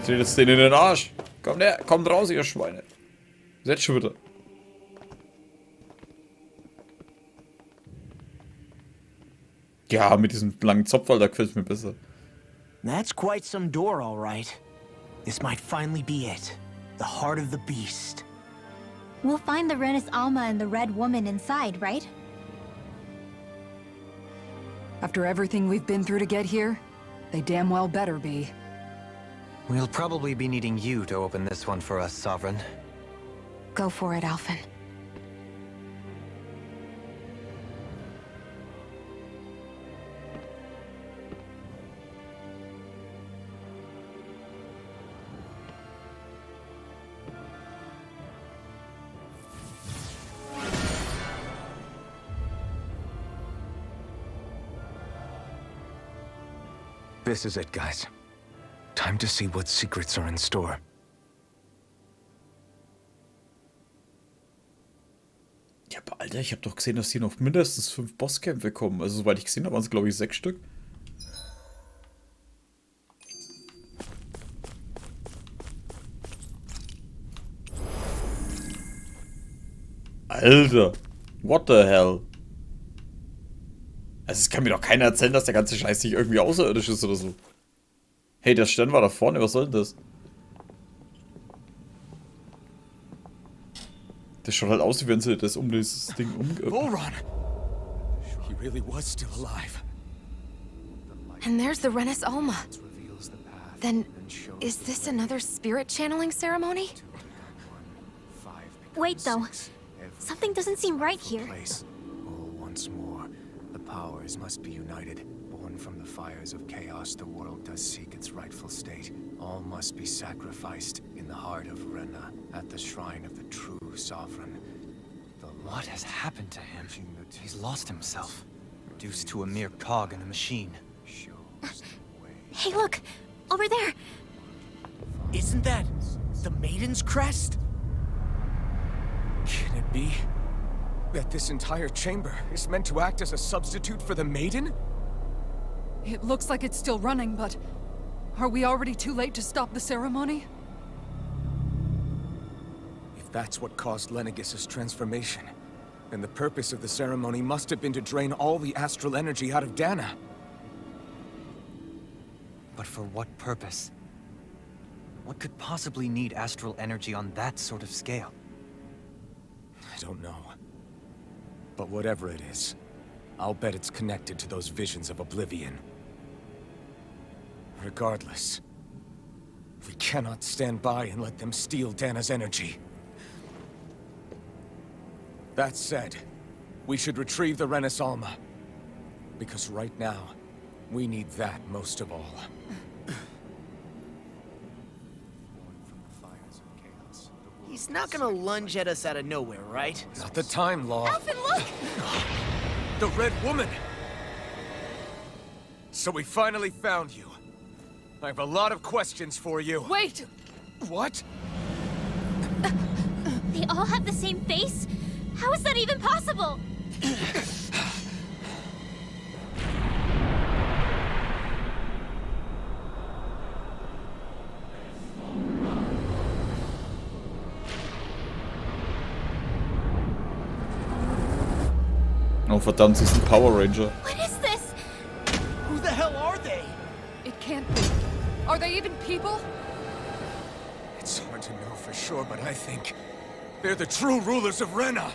Dreht jetzt den in den Arsch. Kommt her, kommt raus, ihr Schweine. Setz schon wieder. Ja, mit diesem langen Zopf, da gefällt es mir besser. That's quite some door, all right. This might finally be it. The heart of the beast. We'll find the Rena's Alma and the Red Woman inside, right? After everything we've been through to get here, they damn well better be. We'll probably be needing you to open this one for us, Sovereign. Go for it, Alphen. This is it, guys. Time to see what secrets are in store. Ja, aber Alter, ich habe doch gesehen, dass hier noch mindestens 5 Bosskämpfe kommen. Also, soweit ich gesehen habe, waren es, glaube ich, 6 Stück. Alter, what the hell? Also, es kann mir doch keiner erzählen, dass der ganze Scheiß nicht irgendwie außerirdisch ist oder so. Hey, der Stern war da vorne, was soll denn das? Das schaut halt aus, wie wenn sie das um dieses Ding He really was still alive. And there's the Rena's Alma. Then, is this another spirit channeling ceremony? Wait, though. Something doesn't seem right here. Oh, once more. The powers must be united. Born from the fires of chaos, the world does seek its rightful state. All must be sacrificed in the heart of Rena, at the shrine of the true sovereign. What has happened to him? He's lost himself, reduced to a mere cog in a machine. Hey, look! Over there! Isn't that the Maiden's crest? Can it be that this entire chamber is meant to act as a substitute for the Maiden? It looks like it's still running, but are we already too late to stop the ceremony? If that's what caused Lenegis' transformation, then the purpose of the ceremony must have been to drain all the astral energy out of Dahna. But for what purpose? What could possibly need astral energy on that sort of scale? I don't know. But whatever it is, I'll bet it's connected to those visions of oblivion. Regardless, we cannot stand by and let them steal Dahna's energy. That said, we should retrieve the Rena's Alma. Because right now, we need that most of all. He's not gonna lunge at us out of nowhere, right? Not the time, Law. Alphen, look! The Red Woman! So we finally found you. I have a lot of questions for you. Wait! What? They all have the same face? How is that even possible? Oh verdammt, sie ist ein Power Ranger. What is this? Who the hell are they? It can't be. Are they even people? It's hard to know for sure, but I think they're the true rulers of Rena.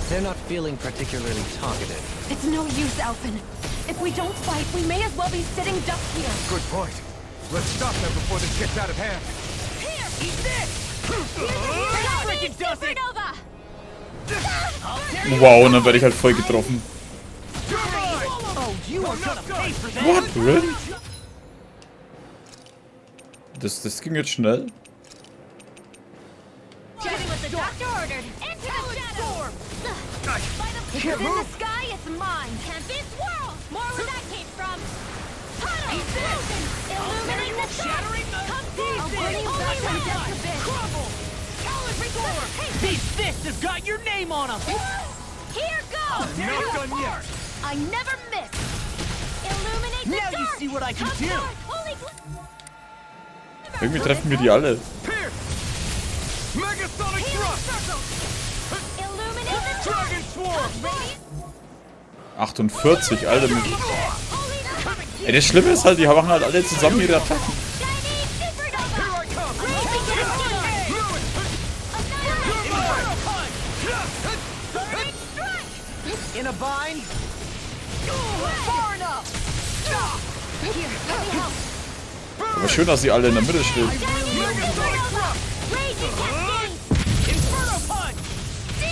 They're not feeling particularly targeted. It's no use, Alphen. If we don't fight, we may as well be sitting ducks here. Good point. Let's stop them before this gets out of hand. Here! Eat this! Freaking does it! Supernova! Wow, und dann werde ich halt voll getroffen. Oh, you are gonna pay for that! What? Really? Das ging jetzt schnell. Doing what the doctor ordered. Into the shadow! It's in the sky, it's mine. Can't be swirl! More where that came from. Tunnel! Illuminate the sky! Come see! Only back a bit. Crumble! Coward reform! Hey, These fists have got your name on them. Here goes! Not done yet. I never miss! Illuminate the Now you dark! see what I can Come do. forth, holy Irgendwie treffen wir die alle. Pierce! Megasonic thrust! Illuminate the dark! Dragon swarm! 48, Alter. Holy Ey, das Schlimme ist halt, die machen halt alle zusammen ihre Attacken. Chinese supernova! Here I come! Raising cascade! Annihilate! Strike! In a bind. Far enough! Here, let me help! Aber schön, dass sie alle in der Mitte stehen. Chinese supernova! Raging cascade! Inferno punch.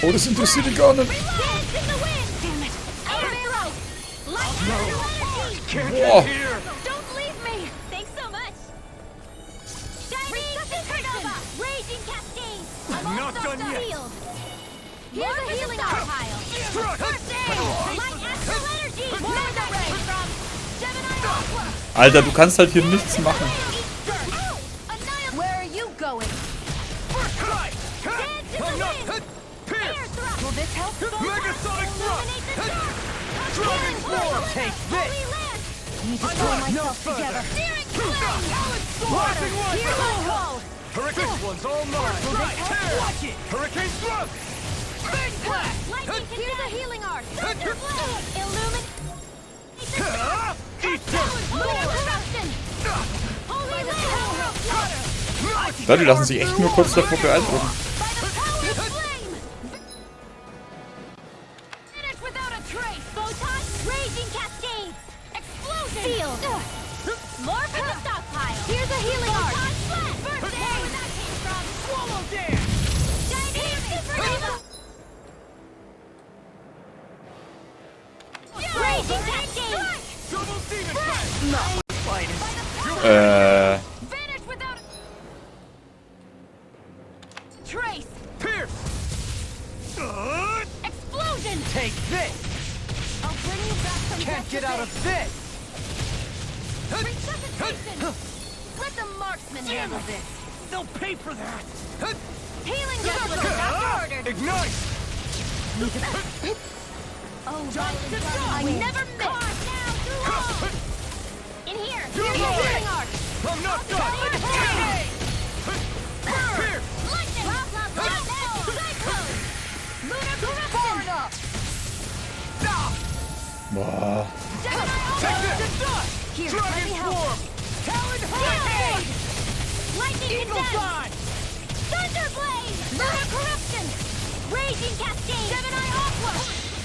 Oh, das interessiert die gar nicht. Dance in the wind! Damn it! Air throw! Lightning energy! Can't Whoa. get here! Don't leave me! Thanks so much! Chinese supernova! Raging cascade! I'm Not almost done yet. sealed! Here's a healing pile! Struck! First aid! Light astral energy! More the ray from Gemini Aqua! Alter, du kannst halt hier nichts machen. Where are you going? First strike! Dance in the I'm not... wind! Air Pierce! thrust! Will this help? Megasonic Illuminate the dark! Dragon swarm! Take this. Holy land! Need to I'm pull not myself further. together. Steering flame! Water! Here I go! Hurricane! This one's all mine! Right. Tear! Watch it. Hurricane thrust! Big blast! Lightning here's a healing art! Thunder blade! Illuminate the dark! Easter! Lunar corruption! Holy land! Ja, die lassen sich echt nur kurz davor beeindrucken. By the power of flame! Finish without a trace! Photon! Raging cascade! Explosion! Field! More from the stockpile! Here's a healing art! Flash! First aid! Where that came from! Swallow dance! Chinese supernova! Raging cascade! Double demon blast! Vanish without a trace! Pierce! Explosion! Take this. I'll bring you back from Can't death get to out of this. resuscitation! Let the marksman handle this! They'll pay for that. Healing just was not ordered! Ignite! Oh, I never miss! Now, through all! In here! Here's a healing arc! I'm not done! Pierce! Lightning! Cyclone! Lunar corruption! Boah. Gemini Take Aqua! this! Here, let Dragon me help! swarm! Talon Hurricane! Lightning Eagle condensed! sign. Thunder blade! Lunar corruption! Raging cascade! Gemini Aqua!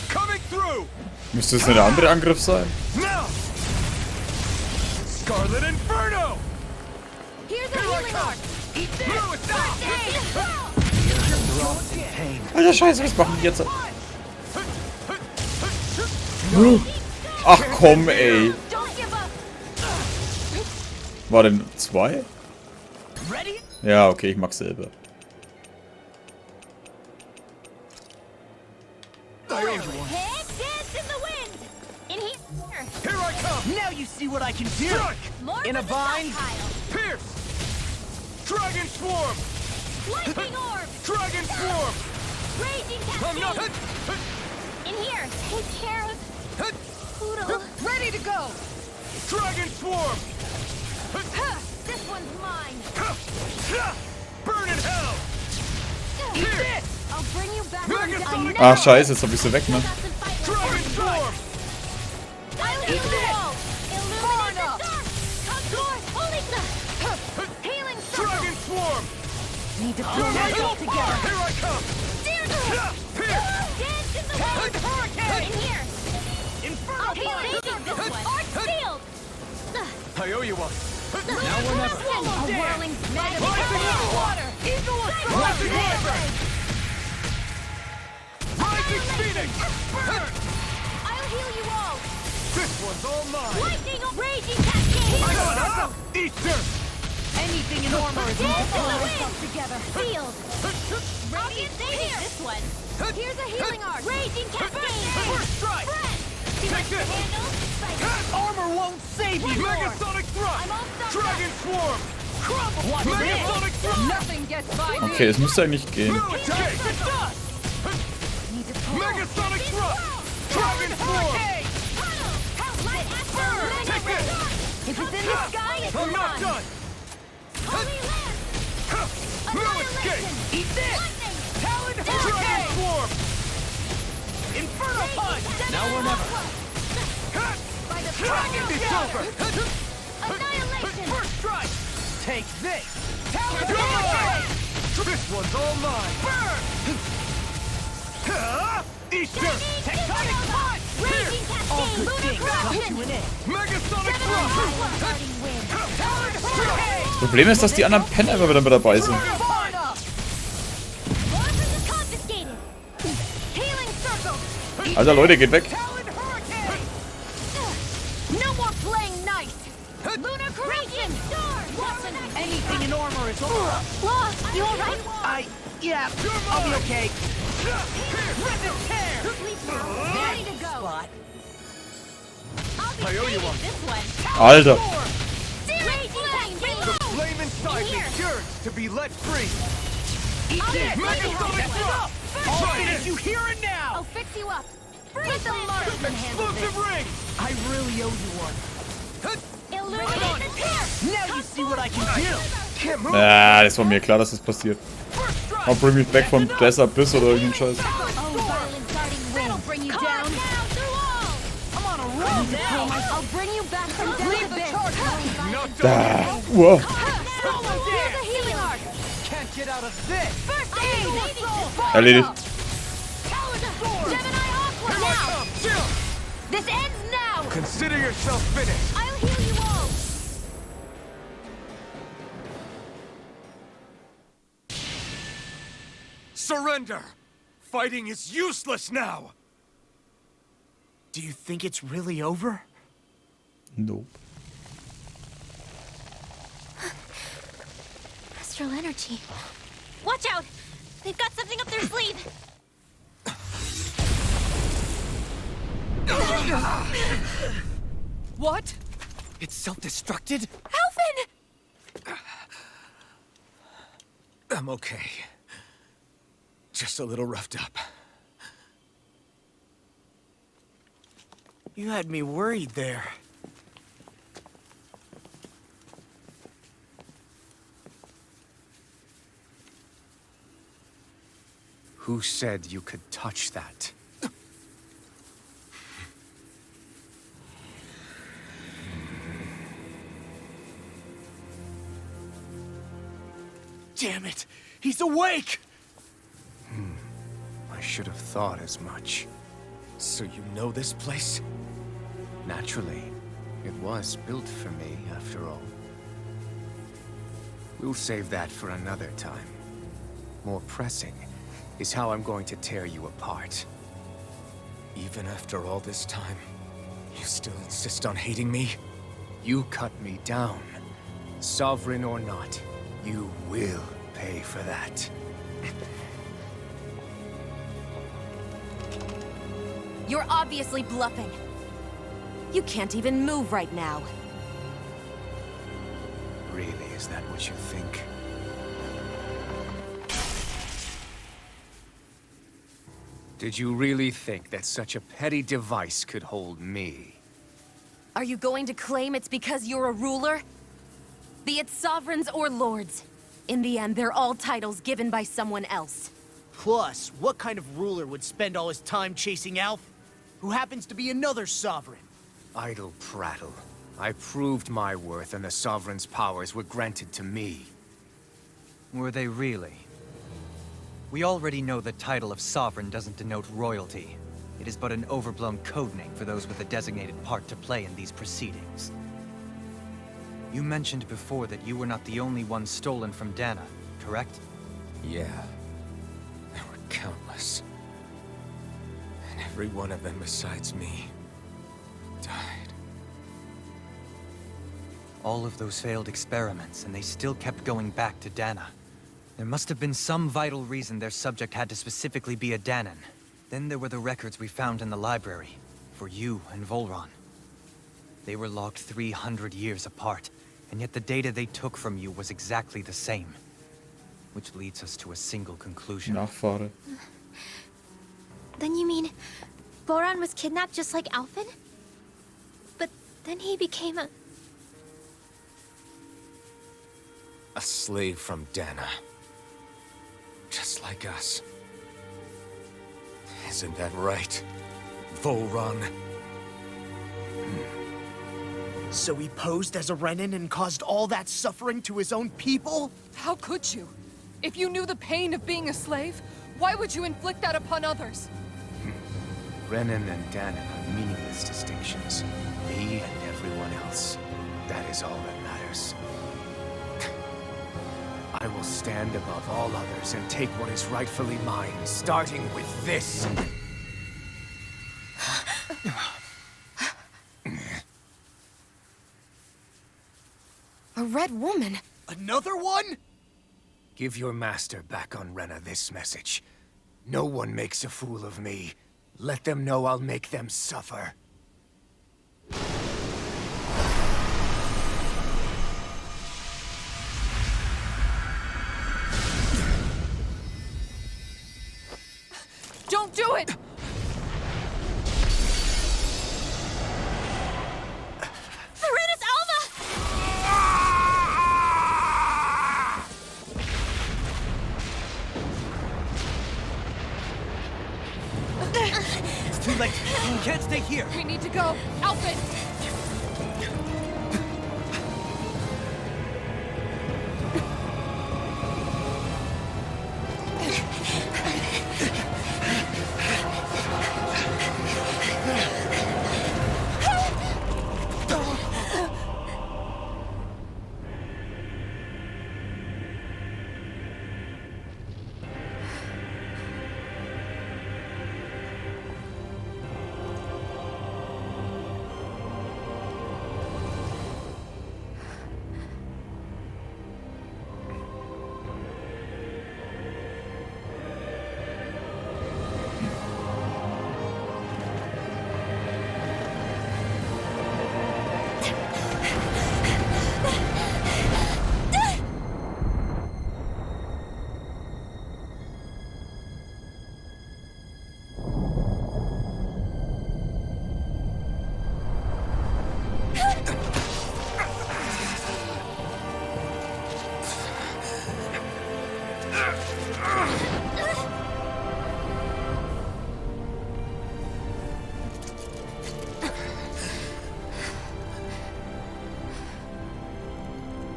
Coming through! Müsste es nicht der andere Angriff sein? Now! Scarlet Inferno! Here's a healing arc! Eat this! First aid! Alter Scheiße, was machen die jetzt? Ach komm, ey. Don't give up! War denn 2? Ready? Ja, okay, ich mag selber. Head dance in the wind! In here! Here I come! Now you see what I can do. Strike! More In a from the bind. stockpile! Pierce! Dragon swarm! Lightning orb! Dragon swarm! Raging I'm not... cascade! In here! Take care of Poodle! Ready to go. Dragon swarm! This one's mine! Burn in hell! Eat this! I'll bring you back from Megasonic death. Ah, scheiße, jetzt hab ich sie weg, ne? Dragon swarm! I'll heal you all! Illuminate the dark! Come forth! Holy healing circle! Dragon swarm! Need to pull myself together. Here I come! Pierce! Dance in the wind! Hurricane! In here! Inferno! I'll heal this one! Arc sealed! I owe you one. Now or never! A whirling mega water! Eagle Rising Hurricane! Rising Phoenix! I'll heal you all! This one's all mine! Lightning raging cascade! I got it! Easter! Anything in armor is Dance in the equal. wind! Together! Sealed! Radiant saving this one! Here's a healing arc! Raging cascade! First strike! Take this! Handle! Armor won't save you. Megasonic thrust! I'm all stuck Dragon swarm! Nothing gets by me. Okay, es müsste eigentlich gehen. If it's in the sky, it's I'm not done! Holy land! Annihilation! Eat this! Talon Hurricane! Swarm! Inferno Punch! Now or never. By the Dragon is over! Annihilation! First strike! Take this! Talon Hurricane! This one's all mine! Burn! Easter! Tectonic Punch! Raging All Cascade! good Lunar things come to Corruption! an end! Megasonic Seven Thrust! Starting wind! Talon Hurricane! Problem ist, dass die anderen Penner immer wieder mit dabei sind. Orphans is confiscated! Healing circle! Alter, Leute, geht weg. Talon Hurricane! No more playing nice! Lunar corruption! Watson! Anything in armor is over! Law, you alright? Yeah, I'll be okay. Rip and tear! Ready to go! Spot. I'll be I owe you saving one. this one! Alter. Raging Cascade! Flame inside me yearns to be let free! Eat this! Megasonic Thrust! I'll Try finish this! you here and now! I'll fix you up! Let the marksman handle Explosive this! ring! I really owe you one. Illuminate the tear! Now you see what I can do! Can't move! Ah, das war mir klar, dass das passiert. First strike! I'll bring me back from Death Abyss oder irgendein Scheiß. Oh, violent starting wind! That'll bring you Calm down! through all! I'm on a roll now! I'll bring you back from Leave the charge! Not Ah, wow. Here's a healing arc! Can't get out of this! First aid! Erledigt. Gemini Aqua now! Chill! This ends now! Consider yourself finished! I'll heal you all! Surrender! Fighting is useless now! Do you think it's really over? Nope. Astral energy. Watch out! They've got something up their sleeve! What? It's self-destructed? Alphen! I'm okay. Just a little roughed up. You had me worried there. Who said you could touch that? Damn it! He's awake! I should have thought as much. So you know this place? Naturally. It was built for me, after all. We'll save that for another time. More pressing is how I'm going to tear you apart. Even after all this time, you still insist on hating me? You cut me down. Sovereign or not, you will pay for that. You're obviously bluffing. You can't even move right now. Really, is that what you think? Did you really think that such a petty device could hold me? Are you going to claim it's because you're a ruler? Be it sovereigns or lords. In the end, they're all titles given by someone else. Plus, what kind of ruler would spend all his time chasing Alphen, who happens to be another sovereign? Idle prattle. I proved my worth and the Sovereign's powers were granted to me. Were they really? We already know the title of Sovereign doesn't denote royalty. It is but an overblown codename for those with a designated part to play in these proceedings. You mentioned before that you were not the only one stolen from Dahna, correct? Yeah. There were countless. And every one of them besides me died. All of those failed experiments, and they still kept going back to Dahna. There must have been some vital reason their subject had to specifically be a Dahnan. Then there were the records we found in the library, for you and Volron. They were logged 300 years apart, And yet the data they took from you was exactly the same. Which leads us to a single conclusion. Nachfahre. Then you mean Boran was kidnapped just like Alphen? But then he became a slave from Dahna. Just like us. Isn't that right, Volron? So he posed as a Renan and caused all that suffering to his own people? How could you? If you knew the pain of being a slave, why would you inflict that upon others? Renan and Dahna are meaningless distinctions. Me and everyone else. That is all that matters. I will stand above all others and take what is rightfully mine, starting with this. A red woman? Another one? Give your master back on Rena this message. No one makes a fool of me. Let them know I'll make them suffer. Don't do it! Serenus Alva! It's too late. You can't stay here. We need to go. Alphen!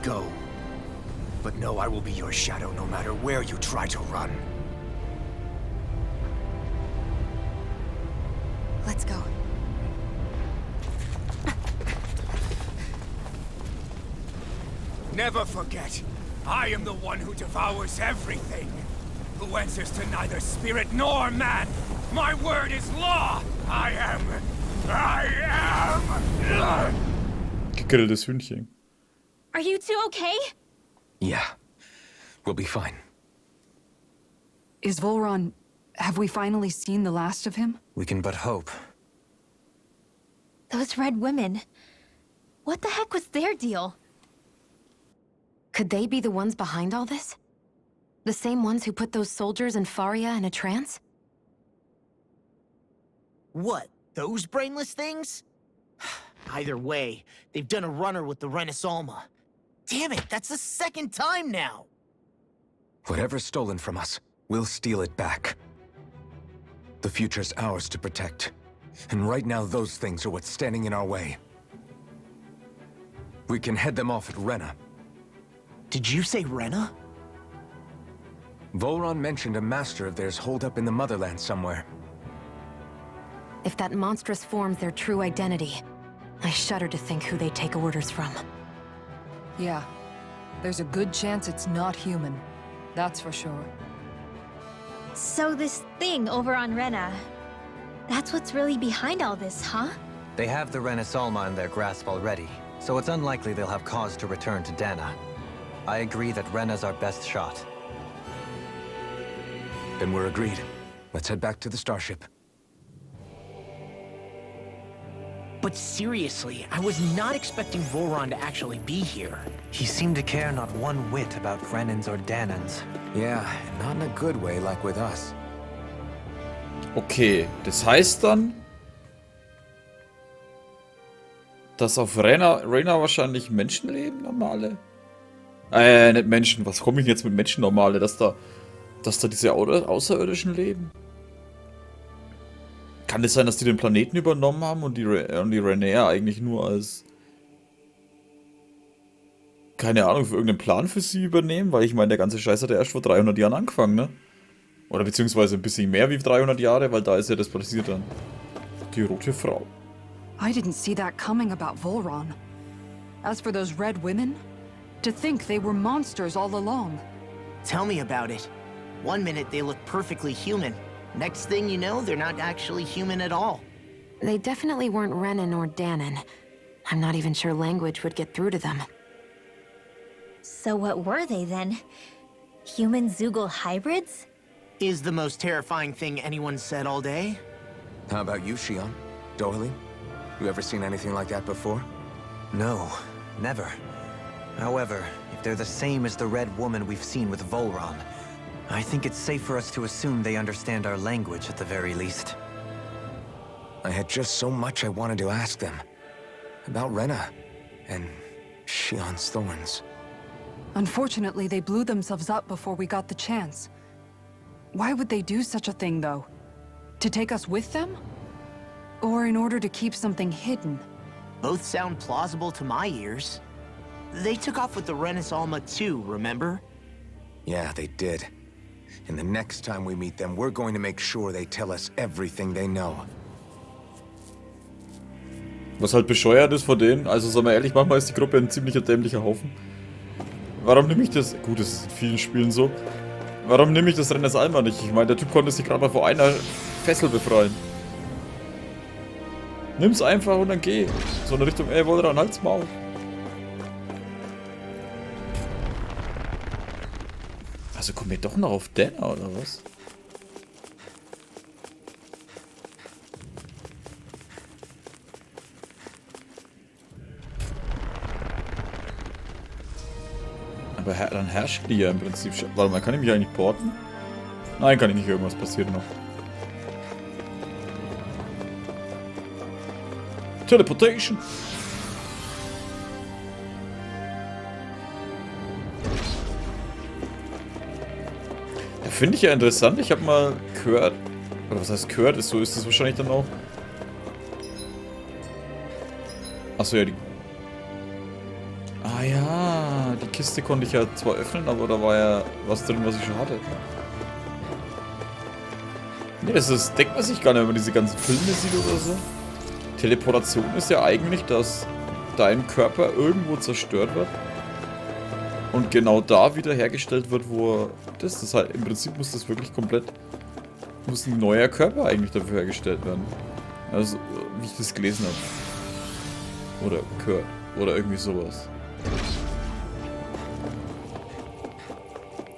Go. But know I will be your shadow no matter where you try to run. Let's go. Never forget, I am the one who devours everything. Who answers to neither spirit nor man. My word is law. I am... Gegrilltes Hühnchen. Are you two okay? Yeah. We'll be fine. Is Volron... Have we finally seen the last of him? We can but hope. Those red women. What the heck was their deal? Could they be the ones behind all this? The same ones who put those soldiers and Faria in a trance? What, those brainless things? Either way, they've done a runner with the Renasalma. Damn it, that's the second time now! Whatever's stolen from us, we'll steal it back. The future's ours to protect. And right now, those things are what's standing in our way. We can head them off at Rena. Did you say Rena? Volron mentioned a master of theirs holed up in the motherland somewhere. If that monstrous form's their true identity, I shudder to think who they take orders from. Yeah. There's a good chance it's not human. That's for sure. So this thing over on Rena, that's what's really behind all this, huh? They have the Renasalma in their grasp already, so it's unlikely they'll have cause to return to Dahna. I agree that Rena's our best shot. Then we're agreed. Let's head back to the starship. But seriously, I was not expecting Voron to actually be here. He seemed to care not one whit about Renans or Dahnans. Yeah, not in a good way like with us. Okay, das heißt dann, dass auf Rena wahrscheinlich Menschen leben, normale? Nicht Menschen, was komme ich jetzt mit Menschen, normale? Dass da diese Außerirdischen leben? Kann es sein, dass die den Planeten übernommen haben und die Rena eigentlich nur als, keine Ahnung, für irgendeinen Plan für sie übernehmen? Weil ich meine, der ganze Scheiß hat ja erst vor 300 Jahren angefangen, ne? Oder beziehungsweise ein bisschen mehr wie 300 Jahre, weil da ist ja das passiert dann. Die rote Frau. I didn't see that coming about Volron. As for those red women, to think they were monsters all along. Tell me about it. One minute they look perfectly human. Next thing you know, they're not actually human at all. They definitely weren't Renan or Dahnan. I'm not even sure language would get through to them. So what were they then? Human Zoogle hybrids? Is the most terrifying thing anyone said all day? How about you, Shionne? Dohalim? You ever seen anything like that before? No, never. However, if they're the same as the red woman we've seen with Volron, I think it's safe for us to assume they understand our language at the very least. I had just so much I wanted to ask them. About Rena and Shionne's thorns. Unfortunately, they blew themselves up before we got the chance. Why would they do such a thing, though? To take us with them? Or in order to keep something hidden? Both sound plausible to my ears. They took off with the Renis Alma too, remember? Yeah, they did. And the next time we meet them, we're going to make sure they tell us everything they know. Was halt bescheuert ist von denen, also sagen wir ehrlich, manchmal ist die Gruppe ein ziemlicher dämlicher Haufen. Warum nehme ich das? Gut, das ist in vielen Spielen so. Warum nehme ich das Rennen Alma nicht? Ich meine, der Typ konnte sich gerade mal vor einer Fessel befreien. Nimm's einfach und dann geh. So in Richtung, ey, Volron, halt's Maul. Also kommen wir doch noch auf Dahna, oder was? Aber dann herrscht die ja im Prinzip schon. Warte mal, kann ich mich eigentlich porten? Nein, kann ich nicht. Irgendwas passiert noch. Teleportation! Ja, finde ich ja interessant. Ich habe mal gehört. Oder was heißt gehört? Ist das wahrscheinlich dann auch. Achso, ja, die. Ah ja, die Kiste konnte ich ja zwar öffnen, aber da war ja was drin, was ich schon hatte. Ne, das denkt man sich gar nicht, wenn man diese ganzen Filme sieht oder so. Teleportation ist ja eigentlich, dass dein Körper irgendwo zerstört wird und genau da wieder hergestellt wird, wo das ist halt, im Prinzip muss das wirklich komplett, muss ein neuer Körper eigentlich dafür hergestellt werden. Also, wie ich das gelesen habe. Oder gehört. Oder irgendwie sowas.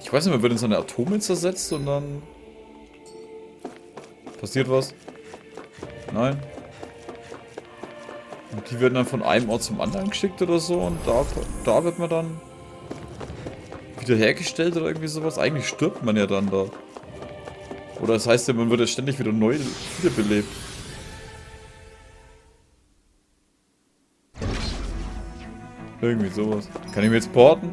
Ich weiß nicht, man wird in seine Atome zersetzt und dann passiert was. Nein. Und die werden dann von einem Ort zum anderen geschickt oder so und da wird man dann wieder hergestellt oder irgendwie sowas. Eigentlich stirbt man ja dann da. Oder das heißt ja, man wird ja ständig wieder neu wiederbelebt. Irgendwie sowas. Kann ich mir jetzt porten?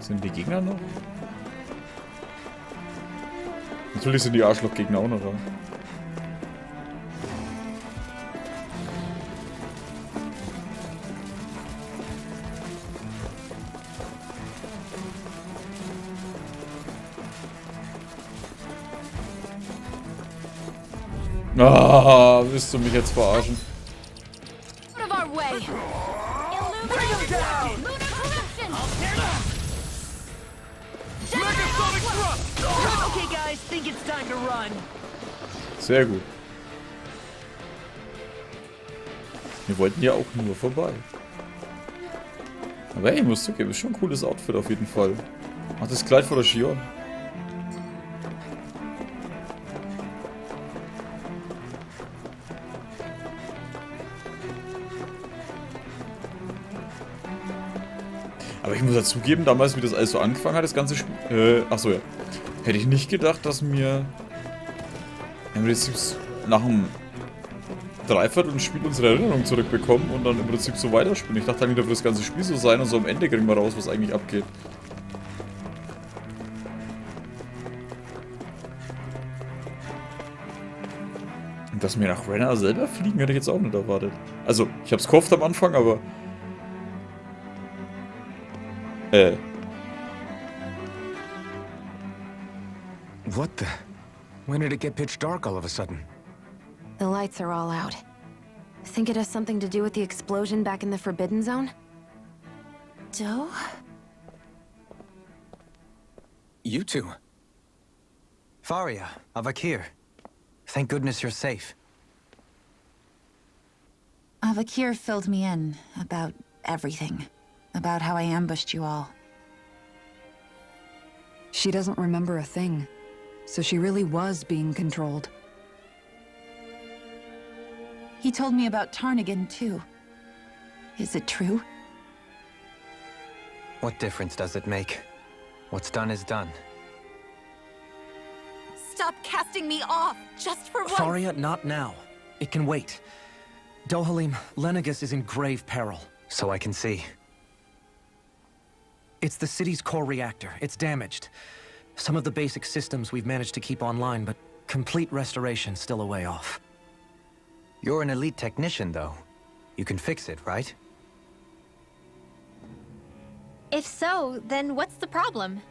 Sind die Gegner noch? Natürlich sind die Arschlochgegner auch noch da. Ah, willst du mich jetzt verarschen? Out of our way! Illuminate! Lunar corruption! Okay, guys, think it's time to run. Sehr gut. Wir wollten ja auch nur vorbei. Aber hey, ich muss zugeben, ist schon ein cooles Outfit auf jeden Fall. Ach, das Kleid von der Shionne. Aber ich muss ja zugeben, damals, wie das alles so angefangen hat, das ganze Spiel... achso, ja. Hätte ich nicht gedacht, dass mir... im Prinzip nach einem Dreiviertel ein Spiel unsere Erinnerung zurückbekommen und dann im Prinzip so weiterspielen. Ich dachte eigentlich, da wird das ganze Spiel so sein und so am Ende kriegen wir raus, was eigentlich abgeht. Und dass wir nach Rena selber fliegen, hätte ich jetzt auch nicht erwartet. Also, ich hab's gehofft am Anfang, aber... What the? When did it get pitch dark all of a sudden? The lights are all out. Think it has something to do with the explosion back in the Forbidden Zone? Doe? You two. Faria, Avakir. Thank goodness you're safe. Avakir filled me in about everything. About how I ambushed you all. She doesn't remember a thing. So she really was being controlled. He told me about Tarnigan, too. Is it true? What difference does it make? What's done is done. Stop casting me off, just for once! Faria, not now. It can wait. Dohalim, Lenegis is in grave peril. So I can see. It's the city's core reactor. It's damaged. Some of the basic systems we've managed to keep online, but complete restoration's still a way off. You're an elite technician, though. You can fix it, right? If so, then what's the problem?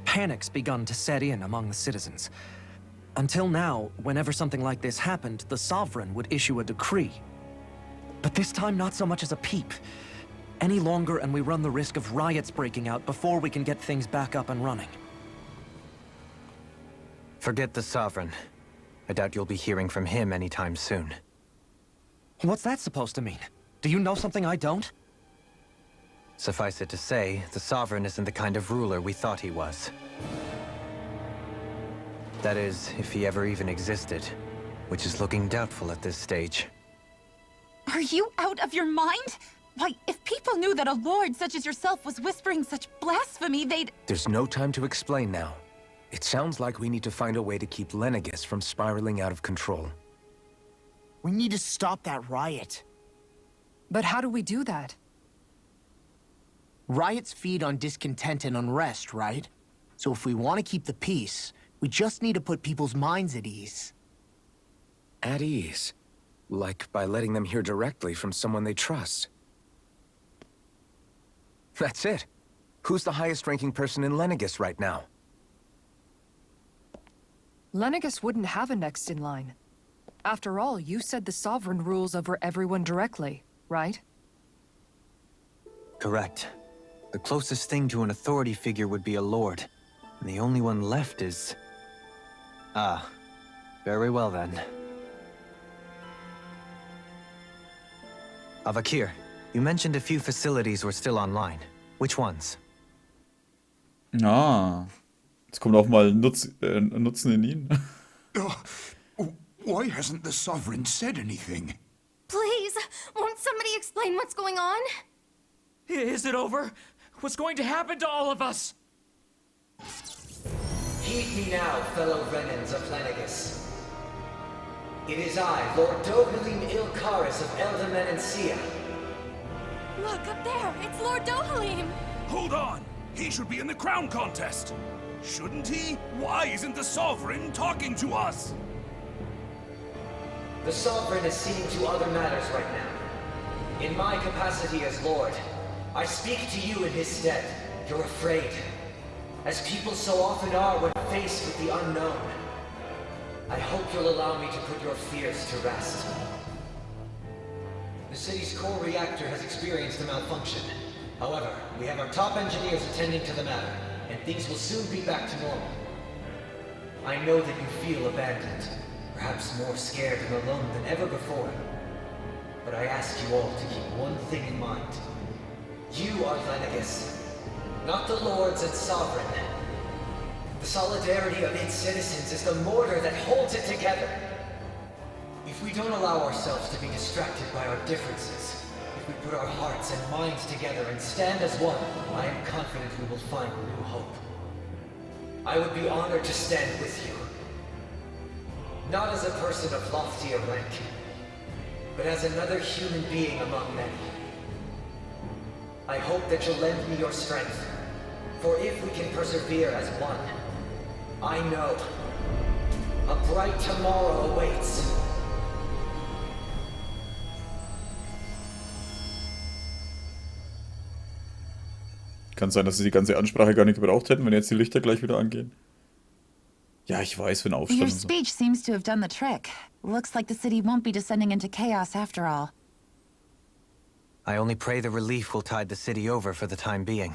Panic's begun to set in among the citizens. Until now, whenever something like this happened, the Sovereign would issue a decree. But this time, not so much as a peep. Any longer, and we run the risk of riots breaking out before we can get things back up and running. Forget the Sovereign. I doubt you'll be hearing from him anytime soon. What's that supposed to mean? Do you know something I don't? Suffice it to say, the Sovereign isn't the kind of ruler we thought he was. That is, if he ever even existed, which is looking doubtful at this stage. Are you out of your mind? Why, if people knew that a lord such as yourself was whispering such blasphemy, they'd... There's no time to explain now. It sounds like we need to find a way to keep Lenegis from spiraling out of control. We need to stop that riot. But how do we do that? Riots feed on discontent and unrest, right? So if we want to keep the peace, we just need to put people's minds at ease. At ease? Like by letting them hear directly from someone they trust. That's it. Who's the highest-ranking person in Lenegis right now? Lenegis wouldn't have a next in line. After all, you said the Sovereign rules over everyone directly, right? Correct. The closest thing to an authority figure would be a lord. And the only one left is... Ah. Very well then. Avakir, you mentioned a few facilities were still online. Which ones? Ah. Jetzt kommt auch mal Nutzen in ihn. Why hasn't the Sovereign said anything? Please, won't somebody explain what's going on? Is it over? What's going to happen to all of us? Heed me now, fellow Renans of Lenegis. It is I, Lord Dohalim Ilkaris of Eldaman and Sia. Look, up there! It's Lord Dohalim! Hold on! He should be in the crown contest! Shouldn't he? Why isn't the Sovereign talking to us? The Sovereign is seeing to other matters right now. In my capacity as Lord, I speak to you in his stead. You're afraid. As people so often are when faced with the unknown. I hope you'll allow me to put your fears to rest. The city's core reactor has experienced a malfunction. However, we have our top engineers attending to the matter, and things will soon be back to normal. I know that you feel abandoned, perhaps more scared and alone than ever before. But I ask you all to keep one thing in mind. You are Lenegis, not the Lords and Sovereign. The solidarity of its citizens is the mortar that holds it together. If we don't allow ourselves to be distracted by our differences, if we put our hearts and minds together and stand as one, I am confident we will find new hope. I would be honored to stand with you. Not as a person of loftier rank, but as another human being among many. I hope that you'll lend me your strength, for if we can persevere as one, I know a bright tomorrow awaits. Kann sein, dass sie die ganze Ansprache gar nicht gebraucht hätten, wenn jetzt die Lichter gleich wieder angehen. Ja, ich weiß, wenn Aufstand Your und so. speech seems to have done the trick. Looks like the city won't be descending into chaos after all. I only pray the relief will tide the city over for the time being.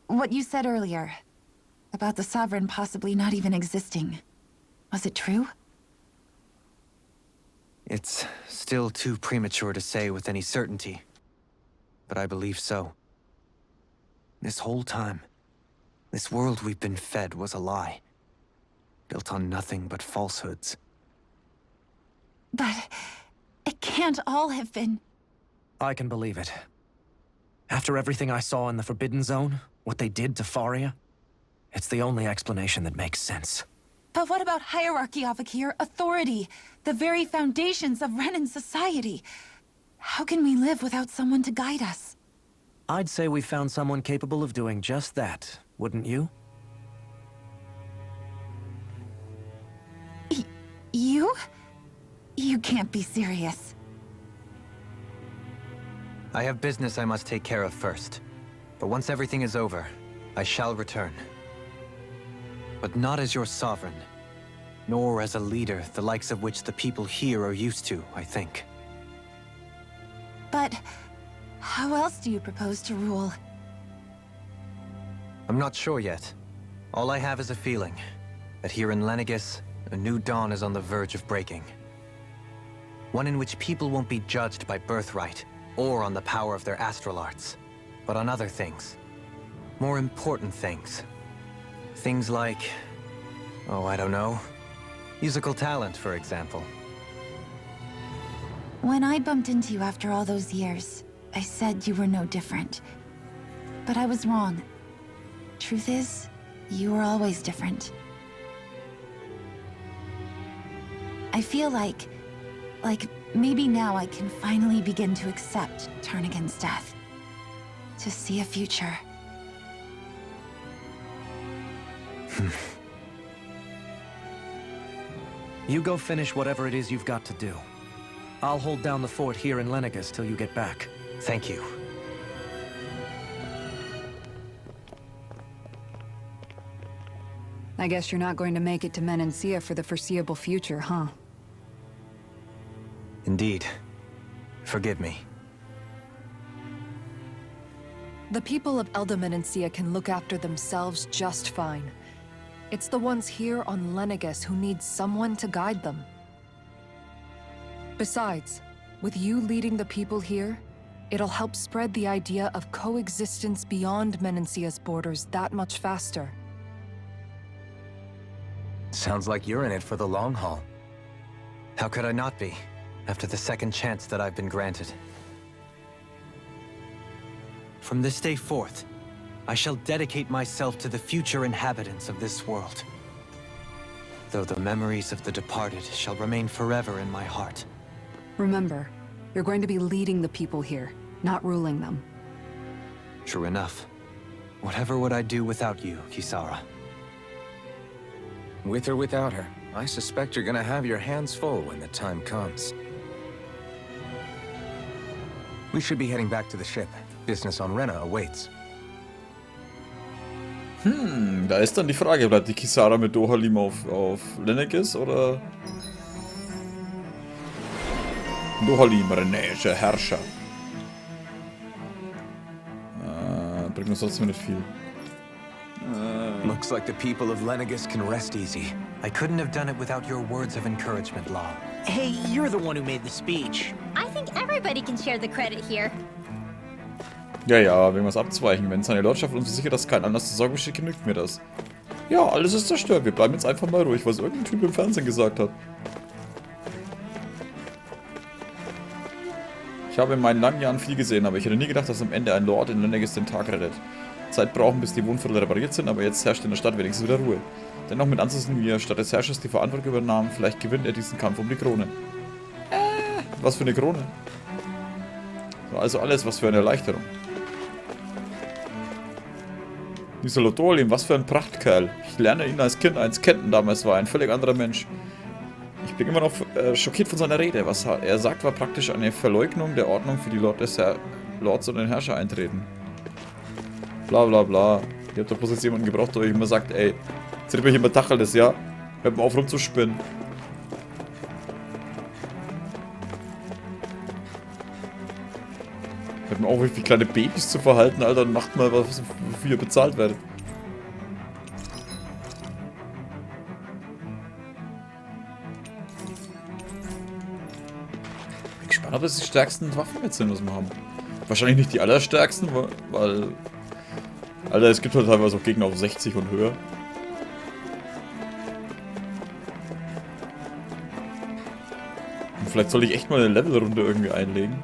What you said earlier, about the Sovereign possibly not even existing, was it true? It's still too premature to say with any certainty, but I believe so. This whole time, this world we've been fed was a lie, built on nothing but falsehoods. But it can't all have been... I can believe it. After everything I saw in the Forbidden Zone, what they did to Faria, it's the only explanation that makes sense. But what about hierarchy, Avakir? Authority? The very foundations of Renan society? How can we live without someone to guide us? I'd say we found someone capable of doing just that, wouldn't you? You? You can't be serious. I have business I must take care of first. But once everything is over, I shall return. But not as your sovereign, nor as a leader the likes of which the people here are used to, I think. But how else do you propose to rule? I'm not sure yet. All I have is a feeling that here in Lenegis, a new dawn is on the verge of breaking. One in which people won't be judged by birthright or on the power of their astral arts, but on other things. More important things. Things like, oh, I don't know, musical talent, for example. When I bumped into you after all those years, I said you were no different. But I was wrong. Truth is, you were always different. I feel like maybe now I can finally begin to accept turn against death. To see a future. You go finish whatever it is you've got to do. I'll hold down the fort here in Lenegis till you get back. Thank you. I guess you're not going to make it to Menancia for the foreseeable future, huh? Indeed. Forgive me. The people of Menancia can look after themselves just fine. It's the ones here on Lenegis who need someone to guide them. Besides, with you leading the people here, it'll help spread the idea of coexistence beyond Menancia's borders that much faster. Sounds like you're in it for the long haul. How could I not be, after the second chance that I've been granted? From this day forth, I shall dedicate myself to the future inhabitants of this world. Though the memories of the departed shall remain forever in my heart. Remember, you're going to be leading the people here, not ruling them. True enough. Whatever would I do without you, Kisara? With or without her, I suspect you're gonna have your hands full when the time comes. We should be heading back to the ship. Business on Rena awaits. Da ist dann die Frage, bleibt die Kisara mit Dohalim auf Lenegis oder Dohalim, Renäische Herrscher? Bringt uns trotzdem nicht viel. Looks like the people of Lenegis can rest easy. I couldn't have done it without your words of encouragement, Law. Hey, you're the one who made the speech. I think everybody can share the credit here. Ja, wegen was abzweichen. Wenn seine Lordschaft uns sicher, dass kein Anlass zur Sorge besteht, genügt mir das. Ja, alles ist zerstört. Wir bleiben jetzt einfach mal ruhig, was irgendein Typ im Fernsehen gesagt hat. Ich habe in meinen langen Jahren viel gesehen, aber ich hätte nie gedacht, dass am Ende ein Lord in Nächstes den Tag rettet. Zeit brauchen, bis die Wohnviertel repariert sind, aber jetzt herrscht in der Stadt wenigstens wieder Ruhe. Dennoch mit ansehen, wie er statt des Herrschers die Verantwortung übernahm, vielleicht gewinnt er diesen Kampf um die Krone. Was für eine Krone? So, also alles, was für eine Erleichterung. Dieser Lodolim, was für ein Prachtkerl. Ich lerne ihn als Kind eins kennen, damals war er ein völlig anderer Mensch. Ich bin immer noch schockiert von seiner Rede. Was er sagt, war praktisch eine Verleugnung der Ordnung, für die Lords und den Herrscher eintreten. Bla bla bla. Ich hab doch bloß jetzt jemanden gebraucht, der euch immer sagt, ey, jetzt redet mich immer Tacheles, ja? Hört mal auf rumzuspinnen. Hört mal auf, euch wie kleine Babys zu verhalten, Alter, und macht mal was, wofür ihr bezahlt werdet. Bin gespannt, ob das die stärksten Waffen jetzt sind, was wir haben. Wahrscheinlich nicht die allerstärksten, weil... Alter, es gibt halt teilweise auch Gegner auf 60 und höher. Und vielleicht soll ich echt mal eine Levelrunde irgendwie einlegen.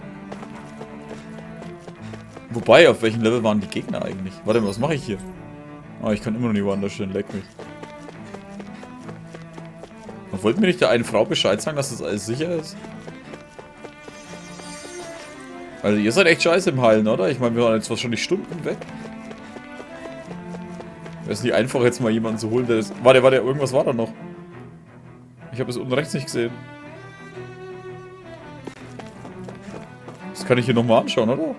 Wobei, auf welchem Level waren die Gegner eigentlich? Warte mal, was mache ich hier? Ah, ich kann immer noch nicht woanders stehen, leck mich. Und wollten mir nicht der einen Frau Bescheid sagen, dass das alles sicher ist? Also ihr seid echt scheiße im Heilen, oder? Ich meine, wir waren jetzt wahrscheinlich Stunden weg. Wäre es nicht einfach, jetzt mal jemanden zu holen, der ist... Warte, irgendwas war da noch. Ich habe es unten rechts nicht gesehen. Das kann ich hier nochmal anschauen, oder?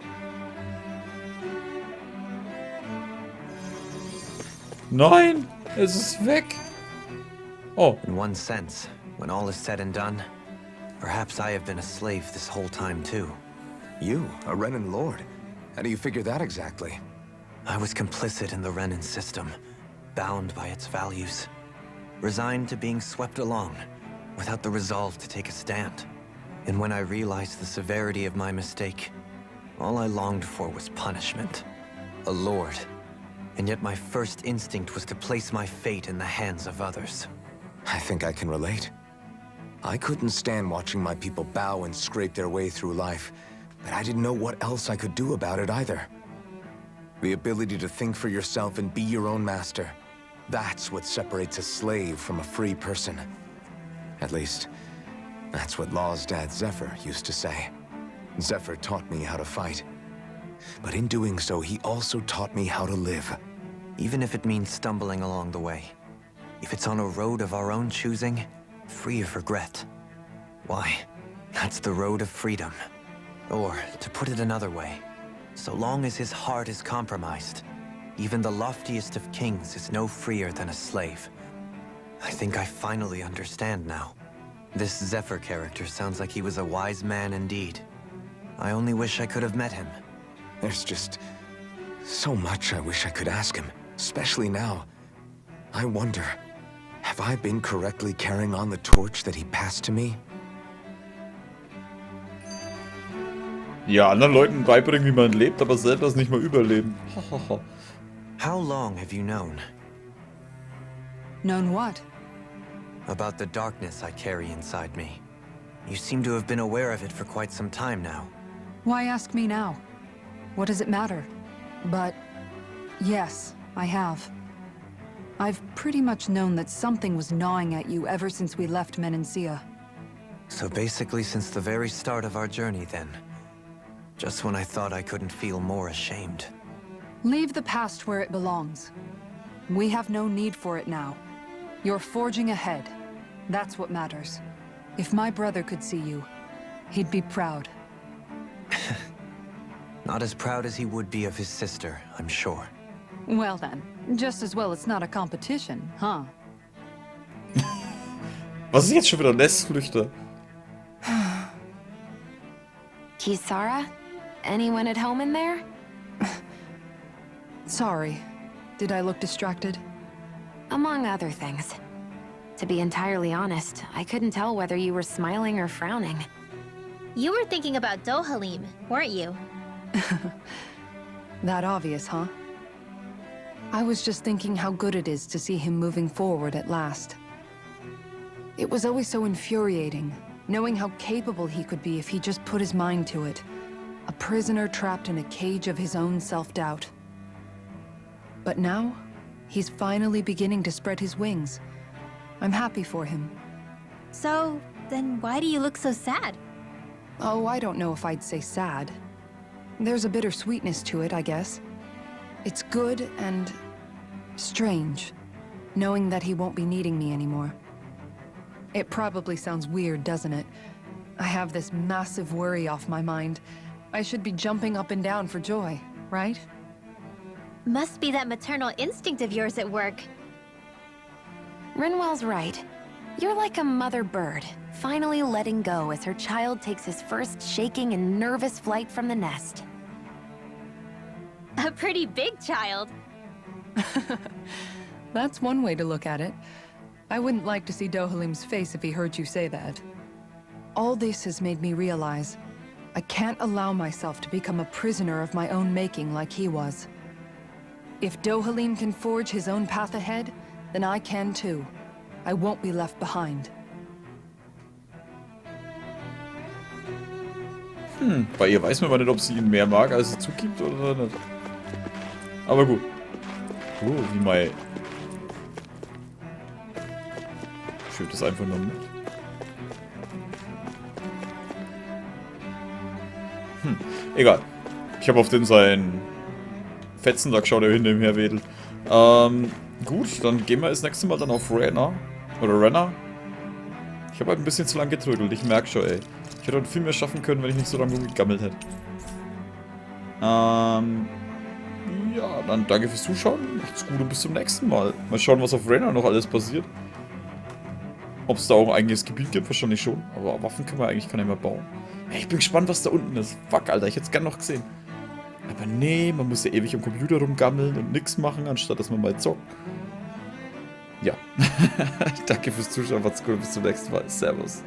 Nein! Es ist weg! Oh. In one sense, when all is said and done, perhaps I have been a slave this whole time too. You, a Renan lord? How do you figure that exactly? I was complicit in the Renan system, bound by its values, resigned to being swept along, without the resolve to take a stand. And when I realized the severity of my mistake, all I longed for was punishment. A lord. And yet my first instinct was to place my fate in the hands of others. I think I can relate. I couldn't stand watching my people bow and scrape their way through life, but I didn't know what else I could do about it either. The ability to think for yourself and be your own master. That's what separates a slave from a free person. At least, that's what Law's dad Zephyr used to say. Zephyr taught me how to fight. But in doing so, he also taught me how to live. Even if it means stumbling along the way. If it's on a road of our own choosing, free of regret. Why, that's the road of freedom. Or, to put it another way, so long as his heart is compromised, even the loftiest of kings is no freer than a slave. I think I finally understand now. This Zephyr character sounds like he was a wise man indeed. I only wish I could have met him. There's just so much I wish I could ask him, especially now. I wonder, have I been correctly carrying on the torch that he passed to me? Ja, anderen Leuten beibringen, wie man lebt, aber selber es nicht mal überleben. How long have you known? Known what? About the darkness I carry inside me. You seem to have been aware of it for quite some time now. Why ask me now? What does it matter? But yes, I have. I've pretty much known that something was gnawing at you ever since we left Menancia. So basically since the very start of our journey then. Just when I thought I couldn't feel more ashamed. Leave the past where it belongs. We have no need for it now. You're forging ahead. That's what matters. If my brother could see you, he'd be proud. Not as proud as he would be of his sister, I'm sure. Well then, just as well it's not a competition, huh? Was ist jetzt schon wieder Nestflüchter? Kisara? Anyone at home in there? Sorry. Did I look distracted? Among other things. To be entirely honest, I couldn't tell whether you were smiling or frowning. You were thinking about Dohalim, weren't you? That obvious, huh? I was just thinking how good it is to see him moving forward at last. It was always so infuriating knowing how capable he could be if he just put his mind to it. A prisoner trapped in a cage of his own self-doubt. But now, he's finally beginning to spread his wings. I'm happy for him. So, then why do you look so sad? Oh, I don't know if I'd say sad. There's a bittersweetness to it, I guess. It's good and strange, knowing that he won't be needing me anymore. It probably sounds weird, doesn't it? I have this massive worry off my mind. I should be jumping up and down for joy, right? Must be that maternal instinct of yours at work. Rinwell's right. You're like a mother bird, finally letting go as her child takes his first shaking and nervous flight from the nest. A pretty big child. That's one way to look at it. I wouldn't like to see Dohalim's face if he heard you say that. All this has made me realize I can't allow myself to become a prisoner of my own making like he was. If Dohalim can forge his own path ahead, then I can too. I won't be left behind. Bei ihr weiß man aber nicht, ob sie ihn mehr mag, als sie zugibt oder nicht. Aber gut. Wie mein... Ich will das einfach nur mit. Egal. Ich habe auf den seinen Fetzen da geschaut, der hinter ihm her wedelt. Gut, dann gehen wir das nächste Mal dann auf Rena. Oder Rena. Ich habe halt ein bisschen zu lang getrödelt, ich merke schon, ey. Ich hätte heute viel mehr schaffen können, wenn ich nicht so lange gegammelt hätte. Ja, dann danke fürs Zuschauen. Macht's gut und bis zum nächsten Mal. Mal schauen, was auf Rena noch alles passiert. Ob es da auch ein eigenes Gebiet gibt, wahrscheinlich schon. Aber Waffen können wir eigentlich gar nicht mehr bauen. Hey, ich bin gespannt, was da unten ist. Fuck, Alter, ich hätte es gerne noch gesehen. Aber nee, man muss ja ewig am Computer rumgammeln und nichts machen, anstatt dass man mal zockt. Ja. Danke fürs Zuschauen, macht's gut und bis zum nächsten Mal. Servus.